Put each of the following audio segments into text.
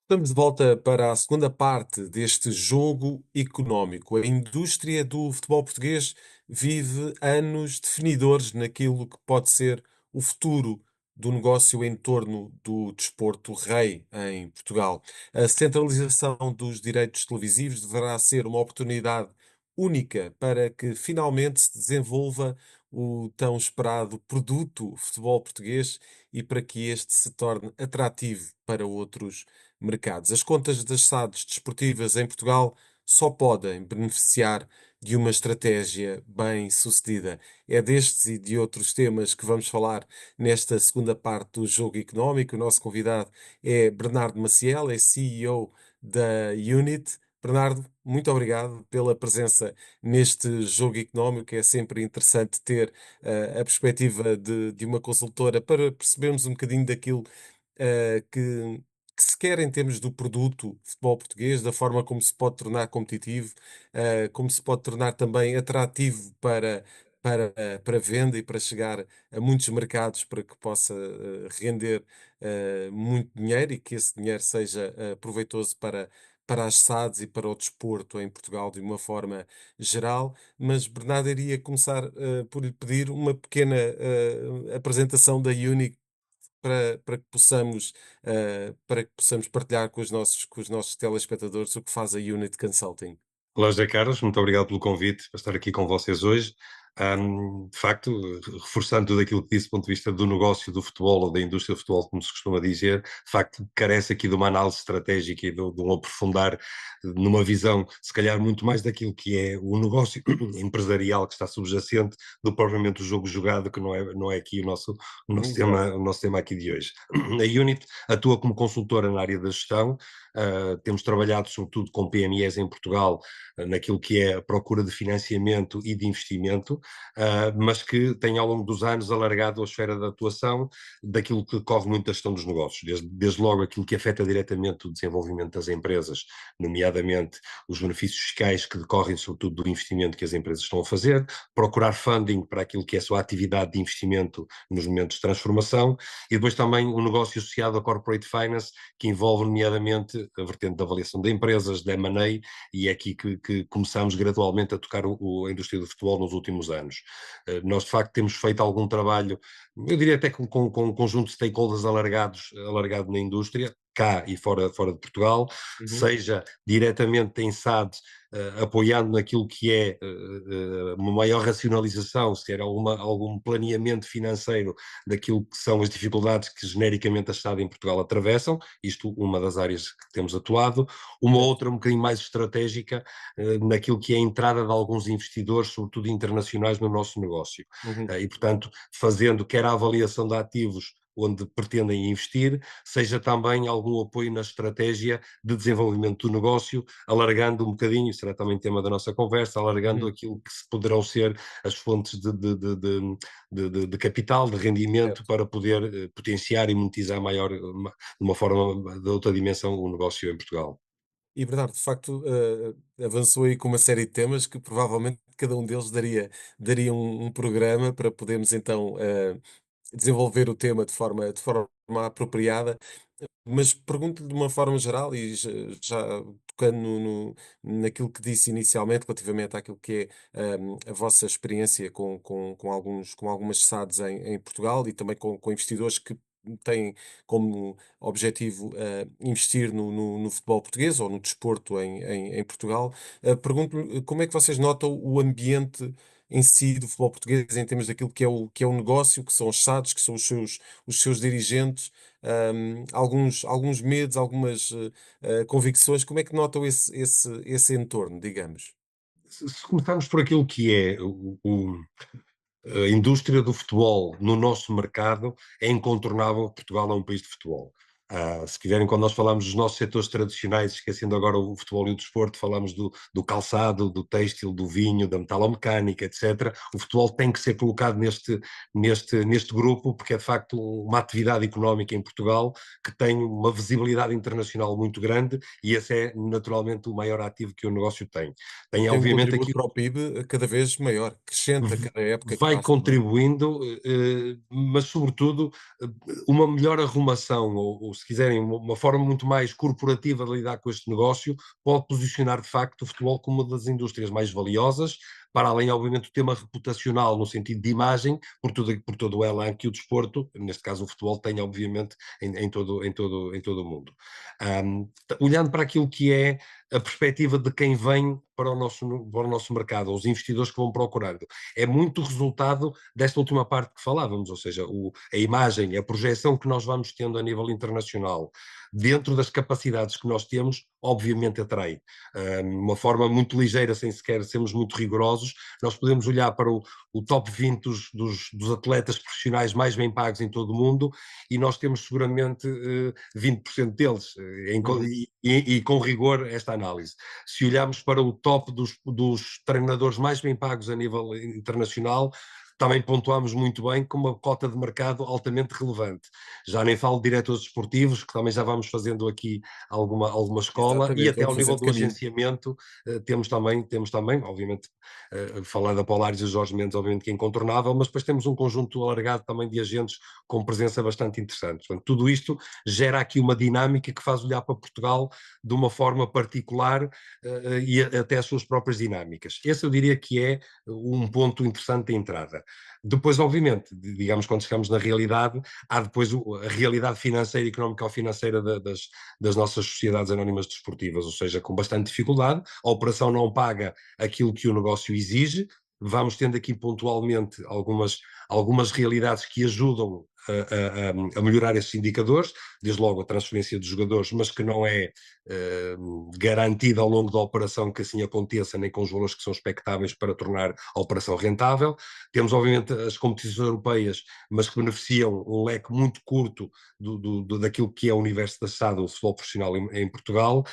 Estamos de volta para a segunda parte deste jogo económico. A indústria do futebol português vive anos definidores naquilo que pode ser o futuro do negócio em torno do desporto rei em Portugal. A centralização dos direitos televisivos deverá ser uma oportunidade única para que finalmente se desenvolva o tão esperado produto futebol português e para que este se torne atrativo para outros mercados. As contas das SADs desportivas em Portugal só podem beneficiar de uma estratégia bem sucedida. É destes e de outros temas que vamos falar nesta segunda parte do Jogo Económico. O nosso convidado é Bernardo Maciel, é CEO da Unit. Bernardo, muito obrigado pela presença neste Jogo Económico. É sempre interessante ter a perspectiva de uma consultora para percebermos um bocadinho daquilo que se quer em termos do produto futebol português, da forma como se pode tornar competitivo, como se pode tornar também atrativo para venda e para chegar a muitos mercados para que possa render muito dinheiro e que esse dinheiro seja proveitoso para as SADs e para o desporto em Portugal de uma forma geral. Mas Bernardo iria começar por lhe pedir uma pequena apresentação da Uni para que possamos partilhar com os nossos telespectadores o que faz a Unit Consulting. Olá, José Carlos, muito obrigado pelo convite para estar aqui com vocês hoje. De facto, reforçando tudo aquilo que disse do ponto de vista do negócio do futebol ou da indústria do futebol, como se costuma dizer, de facto, carece aqui de uma análise estratégica e de um aprofundar numa visão, se calhar, muito mais daquilo que é o negócio empresarial que está subjacente do propriamente o jogo jogado, que não é aqui Exato. o nosso tema aqui de hoje. A Unit atua como consultora na área da gestão. Temos trabalhado sobretudo com PMEs em Portugal, naquilo que é a procura de financiamento e de investimento, mas que tem ao longo dos anos alargado a esfera de atuação daquilo que corre muito da gestão dos negócios, desde logo aquilo que afeta diretamente o desenvolvimento das empresas, nomeadamente os benefícios fiscais que decorrem sobretudo do investimento que as empresas estão a fazer, procurar funding para aquilo que é a sua atividade de investimento nos momentos de transformação, e depois também o negócio associado à corporate finance, que envolve nomeadamente a vertente da avaliação de empresas, da M&A, e é aqui que começamos gradualmente a tocar a indústria do futebol nos últimos anos. Nós, de facto, temos feito algum trabalho, eu diria até com um conjunto de stakeholders alargado na indústria, cá e fora de Portugal, Uhum. seja diretamente em SAD, apoiando naquilo que é uma maior racionalização, se quer algum planeamento financeiro daquilo que são as dificuldades que genericamente a SAD em Portugal atravessam, isto uma das áreas que temos atuado, uma Certo. outra um bocadinho mais estratégica naquilo que é a entrada de alguns investidores, sobretudo internacionais, no nosso negócio. Uhum. E, portanto, fazendo quer a avaliação de ativos onde pretendem investir, seja também algum apoio na estratégia de desenvolvimento do negócio, alargando um bocadinho, será também tema da nossa conversa, alargando Uhum. aquilo que poderão ser as fontes de capital, de rendimento, Certo. para poder potenciar e monetizar maior, de uma forma, de outra dimensão, o negócio em Portugal. E Bernardo, de facto, avançou aí com uma série de temas que provavelmente cada um deles daria um programa para podermos então desenvolver o tema de forma apropriada. Mas pergunto de uma forma geral e já tocando naquilo que disse inicialmente relativamente àquilo que é a vossa experiência com algumas SADs em Portugal e também com investidores que têm como objetivo investir no futebol português ou no desporto em Portugal. Pergunto-lhe como é que vocês notam o ambiente em si do futebol português em termos daquilo que é o negócio, que são os SADs, que são os seus dirigentes, alguns medos, algumas convicções. Como é que notam esse entorno, digamos? Se começarmos por aquilo que é a indústria do futebol no nosso mercado, é incontornável que Portugal é um país de futebol. Se quiserem, quando nós falamos dos nossos setores tradicionais, esquecendo agora o futebol e o desporto, falamos do calçado, do têxtil, do vinho, da metalomecânica, etc. O futebol tem que ser colocado neste grupo, porque é de facto uma atividade económica em Portugal que tem uma visibilidade internacional muito grande, e esse é naturalmente o maior ativo que o negócio tem. E Tem tem um obviamente contributo aqui para o PIB cada vez maior, crescente a cada época que vai passa, não é? contribuindo, mas sobretudo uma melhor arrumação, ou se quiserem, uma forma muito mais corporativa de lidar com este negócio, pode posicionar de facto o futebol como uma das indústrias mais valiosas, para além, obviamente, do tema reputacional, no sentido de imagem, por todo o elan que o desporto, neste caso o futebol, tem, obviamente, em todo o mundo. Olhando para aquilo que é a perspectiva de quem vem para o nosso mercado, os investidores que vão procurando, é muito resultado desta última parte que falávamos, ou seja, a imagem, a projeção que nós vamos tendo a nível internacional, dentro das capacidades que nós temos, obviamente atrai. Uma forma muito ligeira, sem sequer sermos muito rigorosos, nós podemos olhar para o top 20 dos atletas profissionais mais bem pagos em todo o mundo e nós temos seguramente 20% deles, Uhum. e com rigor esta análise. Se olharmos para o top dos treinadores mais bem pagos a nível internacional, também pontuamos muito bem com uma cota de mercado altamente relevante. Já nem falo de diretores esportivos, que também já vamos fazendo aqui alguma escola, e Exatamente, até vamos ao nível fazendo do caminho. agenciamento, temos também, obviamente, falar da Polaris e o Jorge Mendes, obviamente que é incontornável, mas depois temos um conjunto alargado também de agentes com presença bastante interessante. Portanto, tudo isto gera aqui uma dinâmica que faz olhar para Portugal de uma forma particular, e até as suas próprias dinâmicas. Esse eu diria que é um ponto interessante de entrada. Depois, obviamente, digamos, quando chegamos na realidade, há depois a realidade financeira e económico-financeira das nossas sociedades anónimas desportivas, ou seja, com bastante dificuldade, a operação não paga aquilo que o negócio exige, vamos tendo aqui pontualmente algumas realidades que ajudam a melhorar esses indicadores, desde logo a transferência dos jogadores, mas que não é garantida ao longo da operação que assim aconteça, nem com os valores que são expectáveis para tornar a operação rentável. Temos, obviamente, as competições europeias, mas que beneficiam um leque muito curto daquilo que é o universo da SAD, o futebol profissional em Portugal,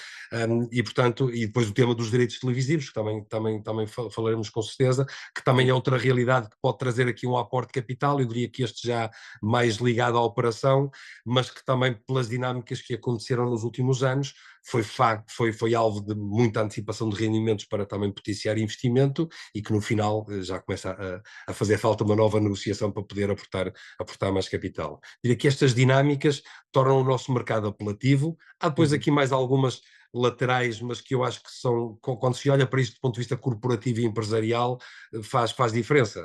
e, portanto, e depois o tema dos direitos televisivos, que também falaremos com certeza, que também é outra realidade que pode trazer aqui um aporte de capital, eu diria que este já mais ligado à operação, mas que também pelas dinâmicas que aconteceram nos últimos anos, foi alvo de muita antecipação de rendimentos para também potenciar investimento e que no final já começa a fazer falta uma nova negociação para poder aportar mais capital. Diria que estas dinâmicas tornam o nosso mercado apelativo. Há depois Uhum. aqui mais algumas laterais, mas que eu acho que são, quando se olha para isto do ponto de vista corporativo e empresarial, faz diferença.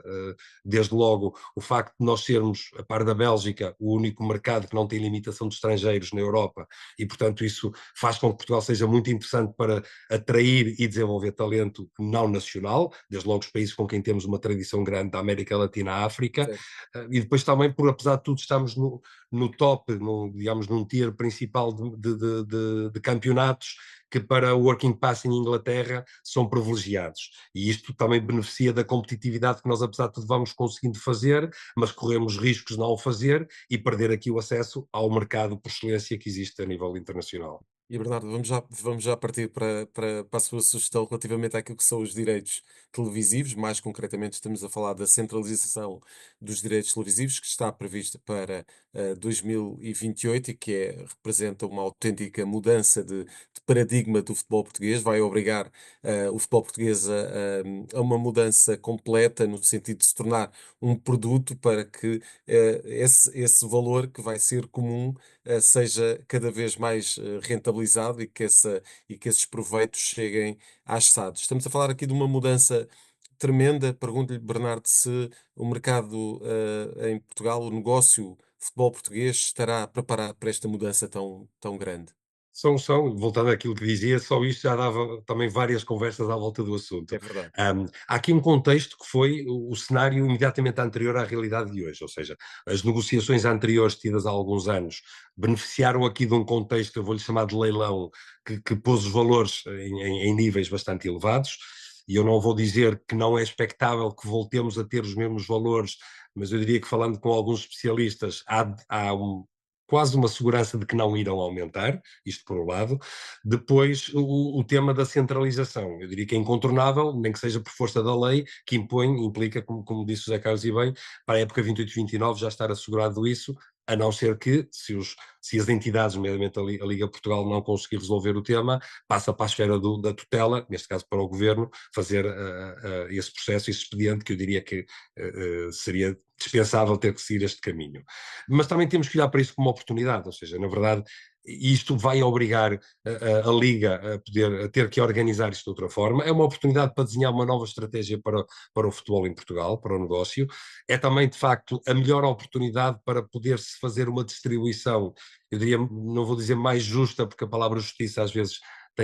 Desde logo, o facto de nós sermos, a par da Bélgica, o único mercado que não tem limitação de estrangeiros na Europa, e portanto isso faz com que Portugal seja muito interessante para atrair e desenvolver talento não nacional, desde logo os países com quem temos uma tradição grande da América Latina à África, Certo. e depois também, apesar de tudo, estamos no top, digamos, num tier principal de campeonatos que para o Working Pass em Inglaterra são privilegiados. E isto também beneficia da competitividade que nós, apesar de tudo, vamos conseguindo fazer, mas corremos riscos de não o fazer e perder aqui o acesso ao mercado por excelência que existe a nível internacional. E Bernardo, vamos já partir para a sua sugestão relativamente àquilo que são os direitos televisivos. Mais concretamente, estamos a falar da centralização dos direitos televisivos, que está prevista para 2028 e que representa uma autêntica mudança de paradigma do futebol português. Vai obrigar o futebol português a uma mudança completa, no sentido de se tornar um produto para que esse valor que vai ser comum seja cada vez mais rentabilizado e que esses proveitos cheguem às SADs. Estamos a falar aqui de uma mudança tremenda. Pergunto-lhe, Bernardo, se o mercado em Portugal, o negócio futebol português, estará preparado para esta mudança tão grande. Voltando àquilo que dizia, só isto já dava também várias conversas à volta do assunto. É verdade. Há aqui um contexto que foi o cenário imediatamente anterior à realidade de hoje, ou seja, as negociações anteriores tidas há alguns anos beneficiaram aqui de um contexto, eu vou-lhe chamar de leilão, que pôs os valores em níveis bastante elevados, e eu não vou dizer que não é expectável que voltemos a ter os mesmos valores, mas eu diria que falando com alguns especialistas, quase uma segurança de que não irão aumentar, isto por um lado. Depois, o tema da centralização, eu diria que é incontornável, nem que seja por força da lei, que implica, como disse o José Carlos e bem, para a época 28-29 já estar assegurado isso, a não ser que, se as entidades, nomeadamente a Liga Portugal, não conseguir resolver o tema, passa para a esfera da tutela, neste caso para o Governo, fazer esse processo, esse expediente, que eu diria que seria dispensável ter que seguir este caminho. Mas também temos que olhar para isso como uma oportunidade, ou seja, na verdade, isto vai obrigar a Liga a ter que organizar isto de outra forma. É uma oportunidade para desenhar uma nova estratégia para o futebol em Portugal, para o negócio. É também, de facto, a melhor oportunidade para poder-se fazer uma distribuição, eu diria, não vou dizer mais justa, porque a palavra justiça às vezes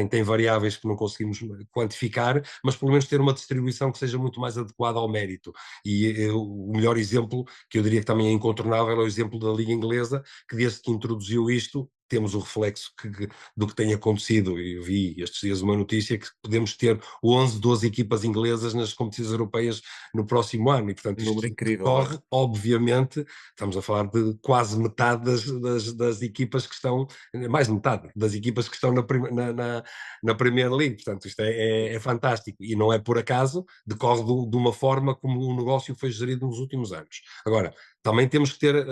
tem variáveis que não conseguimos quantificar, mas pelo menos ter uma distribuição que seja muito mais adequada ao mérito. E o melhor exemplo, que eu diria que também é incontornável, é o exemplo da Liga Inglesa, que desde que introduziu isto, temos o reflexo do que tem acontecido. Eu vi estes dias uma notícia que podemos ter 11, 12 equipas inglesas nas competições europeias no próximo ano, e portanto Um isto número incrível, não é? decorre, obviamente, estamos a falar de quase metade das equipas que estão, mais de metade das equipas que estão na Premier League, portanto isto é fantástico, e não é por acaso, decorre de uma forma como o negócio foi gerido nos últimos anos. Agora, também temos que ter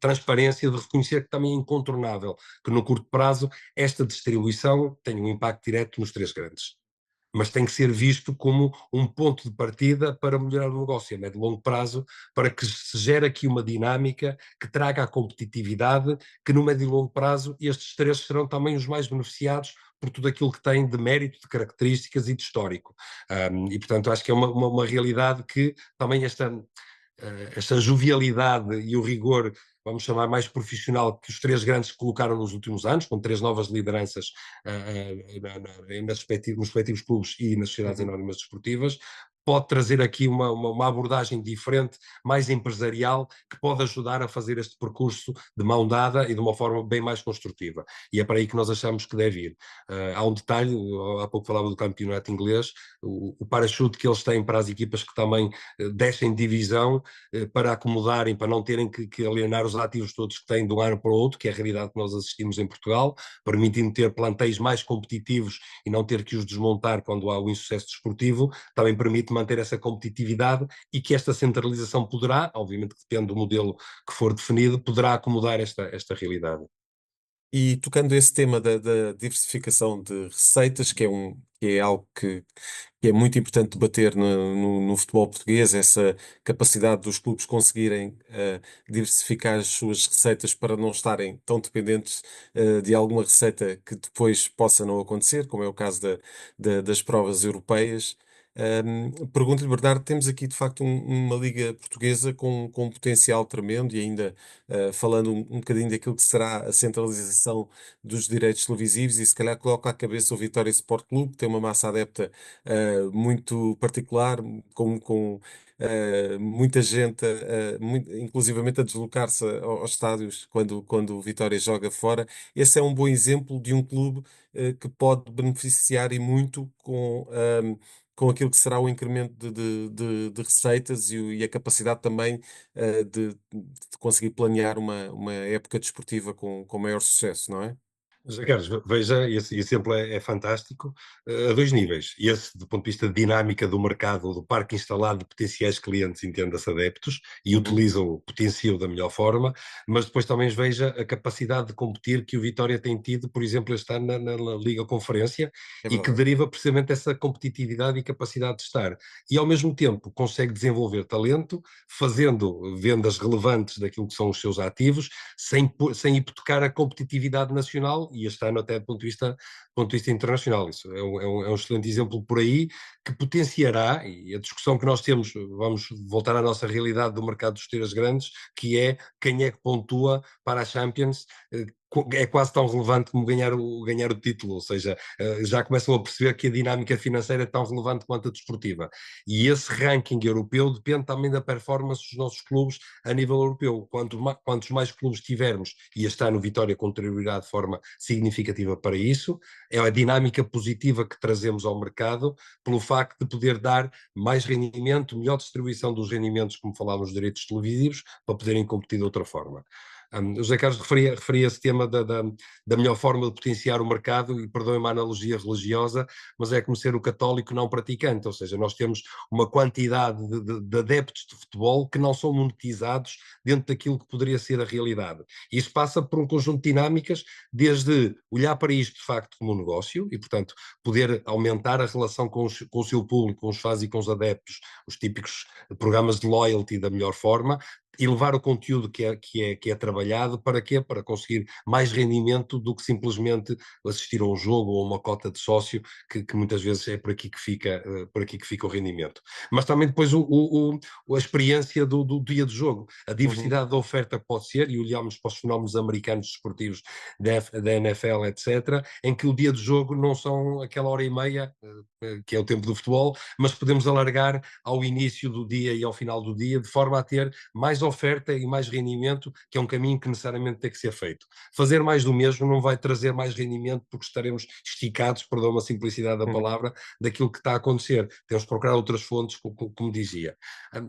transparência de reconhecer que também é incontornável que no curto prazo esta distribuição tenha um impacto direto nos três grandes. Mas tem que ser visto como um ponto de partida para melhorar o negócio a médio e longo prazo, para que se gere aqui uma dinâmica que traga a competitividade, que no médio e longo prazo estes três serão também os mais beneficiados por tudo aquilo que tem de mérito, de características e de histórico. E, portanto, acho que é uma realidade que também esta jovialidade e o rigor, vamos chamar mais profissional, que os três grandes colocaram nos últimos anos, com três novas lideranças nos respectivos clubes e nas sociedades Uhum. anónimas desportivas, pode trazer aqui uma abordagem diferente, mais empresarial, que pode ajudar a fazer este percurso de mão dada e de uma forma bem mais construtiva. E é para aí que nós achamos que deve ir. Há um detalhe, há pouco falava do campeonato inglês, o parachute que eles têm para as equipas que também descem de divisão, para acomodarem, para não terem que alienar os ativos todos que têm de um ano para o outro, que é a realidade que nós assistimos em Portugal, permitindo ter plantéis mais competitivos e não ter que os desmontar quando há o insucesso desportivo, também permite manter essa competitividade, e que esta centralização poderá, obviamente que depende do modelo que for definido, poderá acomodar esta realidade. E tocando esse tema da diversificação de receitas, que é algo que é muito importante debater no futebol português, essa capacidade dos clubes conseguirem diversificar as suas receitas para não estarem tão dependentes de alguma receita que depois possa não acontecer, como é o caso das provas europeias. Pergunto-lhe, Bernardo, temos aqui de facto uma liga portuguesa com um potencial tremendo e ainda falando um bocadinho daquilo que será a centralização dos direitos televisivos e se calhar coloca à cabeça o Vitória Sport Clube, que tem uma massa adepta muito particular, com muita gente, inclusivamente a deslocar-se aos estádios quando o Vitória joga fora. Esse é um bom exemplo de um clube que pode beneficiar e muito com aquilo que será o incremento de receitas e a capacidade também de conseguir planear uma época desportiva com maior sucesso, não é? José Carlos, veja, esse exemplo é fantástico, a dois níveis. Esse, do ponto de vista de dinâmica do mercado, do parque instalado de potenciais clientes, entenda-se adeptos, e Uhum. utilizam, potenciam da melhor forma, mas depois também veja a capacidade de competir que o Vitória tem tido, por exemplo, este ano na Liga Conferência, É e que verdade. deriva precisamente dessa competitividade e capacidade de estar. E, ao mesmo tempo, consegue desenvolver talento, fazendo vendas relevantes daquilo que são os seus ativos, sem hipotecar a competitividade nacional, e este ano até do ponto de vista internacional. Isso é um excelente exemplo por aí, que potenciará, e a discussão que nós temos, vamos voltar à nossa realidade do mercado dos tiras grandes, que é quem é que pontua para a Champions, é quase tão relevante como ganhar o título, ou seja, já começam a perceber que a dinâmica financeira é tão relevante quanto a desportiva. E esse ranking europeu depende também da performance dos nossos clubes a nível europeu. Quantos mais clubes tivermos, e este ano o Vitória contribuirá de forma significativa para isso, é a dinâmica positiva que trazemos ao mercado, pelo facto de poder dar mais rendimento, melhor distribuição dos rendimentos, como falávamos, dos direitos televisivos, para poderem competir de outra forma. O José Carlos referia esse tema da melhor forma de potenciar o mercado, e perdoem-me a analogia religiosa, mas é como ser o católico não praticante, ou seja, nós temos uma quantidade de adeptos de futebol que não são monetizados dentro daquilo que poderia ser a realidade. E isso passa por um conjunto de dinâmicas, desde olhar para isto de facto como um negócio e, portanto, poder aumentar a relação com o seu público, com os fãs e com os adeptos, os típicos programas de loyalty da melhor forma, e levar o conteúdo que é trabalhado para quê? Para conseguir mais rendimento do que simplesmente assistir a um jogo ou uma cota de sócio, que muitas vezes é por aqui que fica o rendimento. Mas também depois a experiência do dia de jogo, a Uhum, diversidade da oferta que pode ser, e olhamos para os fenómenos americanos desportivos da NFL, etc., em que o dia de jogo não são aquela hora e meia, que é o tempo do futebol, mas podemos alargar ao início do dia e ao final do dia, de forma a ter mais oferta e mais rendimento, que é um caminho que necessariamente tem que ser feito. Fazer mais do mesmo não vai trazer mais rendimento, porque estaremos esticados, perdão uma simplicidade da uhum, palavra, daquilo que está a acontecer. Temos que procurar outras fontes, como dizia.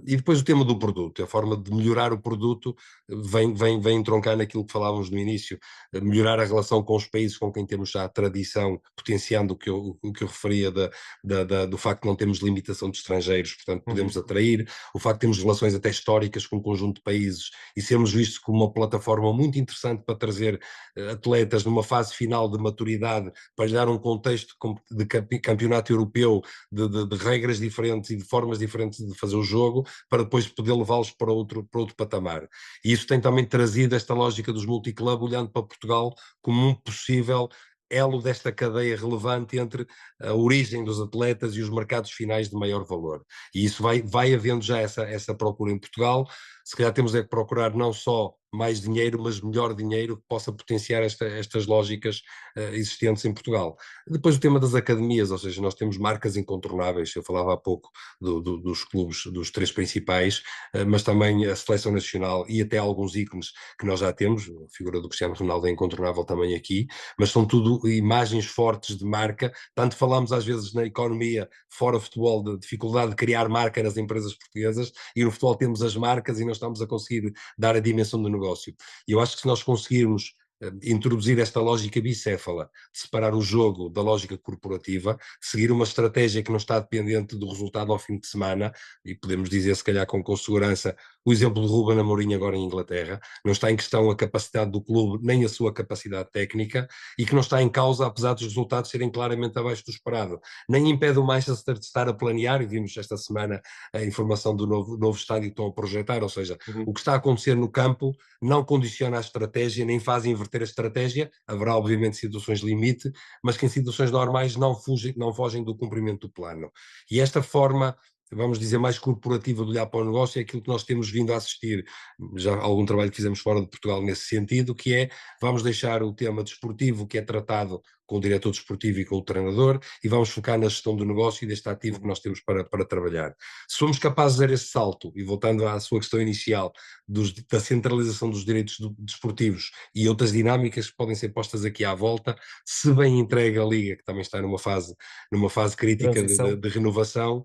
E depois o tema do produto, a forma de melhorar o produto vem entroncar naquilo que falávamos no início, melhorar a relação com os países com quem temos já tradição, potenciando o que eu referia do facto de não termos limitação de estrangeiros, portanto podemos uhum, atrair, o facto de termos relações até históricas com um conjunto de países e sermos vistos como uma plataforma muito interessante para trazer atletas numa fase final de maturidade, para lhe dar um contexto de campeonato europeu, de regras diferentes e de formas diferentes de fazer o jogo, para depois poder levá-los para outro patamar. E isso tem também trazido esta lógica dos multiclub, olhando para Portugal como um possível elo desta cadeia relevante entre a origem dos atletas e os mercados finais de maior valor. E isso vai havendo já essa procura em Portugal. Se calhar temos é que procurar não só mais dinheiro, mas melhor dinheiro que possa potenciar estas lógicas existentes em Portugal. Depois o tema das academias, ou seja, nós temos marcas incontornáveis, eu falava há pouco dos clubes, dos três principais, mas também a seleção nacional e até alguns ícones que nós já temos, a figura do Cristiano Ronaldo é incontornável também aqui, mas são tudo imagens fortes de marca, tanto falamos às vezes na economia fora futebol, de dificuldade de criar marca nas empresas portuguesas, e no futebol temos as marcas e não estamos a conseguir dar a dimensão do negócio. E eu acho que se nós conseguirmos introduzir esta lógica bicéfala, de separar o jogo da lógica corporativa, seguir uma estratégia que não está dependente do resultado ao fim de semana, e podemos dizer, se calhar com segurança, o exemplo do Ruben Amorim agora em Inglaterra, não está em questão a capacidade do clube, nem a sua capacidade técnica, e que não está em causa, apesar dos resultados serem claramente abaixo do esperado. Nem impede o Manchester de estar a planear, e vimos esta semana a informação do novo estádio que estão a projetar, ou seja, uhum. o que está a acontecer no campo não condiciona a estratégia, nem faz inverter a estratégia. Haverá, obviamente, situações limite, mas que em situações normais não fogem do cumprimento do plano. E esta forma, vamos dizer, mais corporativa de olhar para o negócio é aquilo que nós temos vindo a assistir. Já algum trabalho que fizemos fora de Portugal nesse sentido, que é, vamos deixar o tema desportivo, que é tratado com o diretor desportivo e com o treinador, e vamos focar na gestão do negócio e deste ativo que Uhum. nós temos para trabalhar. Se formos capazes de dar esse salto, e voltando à sua questão inicial, da centralização dos direitos desportivos e outras dinâmicas que podem ser postas aqui à volta, se bem entregue a Liga, que também está numa fase crítica de, de, Transição. de renovação,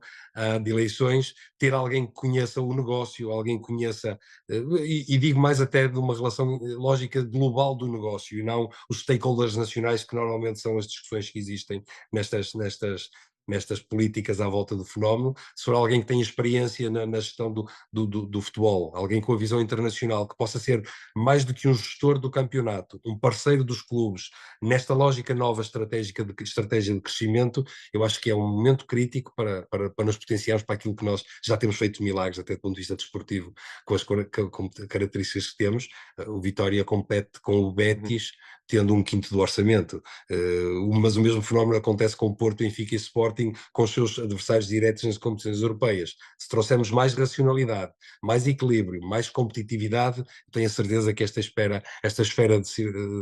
de eleições, ter alguém que conheça o negócio, alguém que conheça, e digo mais até de uma relação lógica global do negócio, e não os stakeholders nacionais, que normalmente são as discussões que existem nestas políticas à volta do fenómeno. Se for alguém que tem experiência na gestão do futebol, alguém com a visão internacional, que possa ser mais do que um gestor do campeonato, um parceiro dos clubes, nesta lógica nova estratégia de crescimento, eu acho que é um momento crítico para nos potenciarmos para aquilo que nós já temos feito milagres, até do ponto de vista desportivo, com as características que temos. O Vitória compete com o Uhum. Betis, tendo um quinto do orçamento. Mas o mesmo fenómeno acontece com o Porto, Benfica e Sporting, com os seus adversários diretos nas competições europeias. Se trouxermos mais racionalidade, mais equilíbrio, mais competitividade, tenho a certeza que esta esfera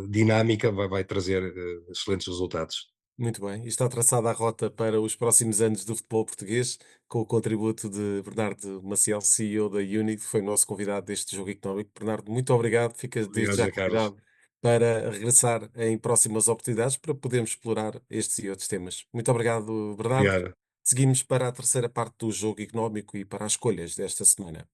dinâmica vai trazer excelentes resultados. Muito bem. E está traçada a rota para os próximos anos do futebol português, com o contributo de Bernardo Maciel, CEO da Unity, que foi o nosso convidado deste jogo económico. Bernardo, muito obrigado. Fica desde Obrigado, já José Carlos. convidado para regressar em próximas oportunidades para podermos explorar estes e outros temas. Muito obrigado, Bernardo. Obrigado. Seguimos para a terceira parte do jogo económico e para as escolhas desta semana.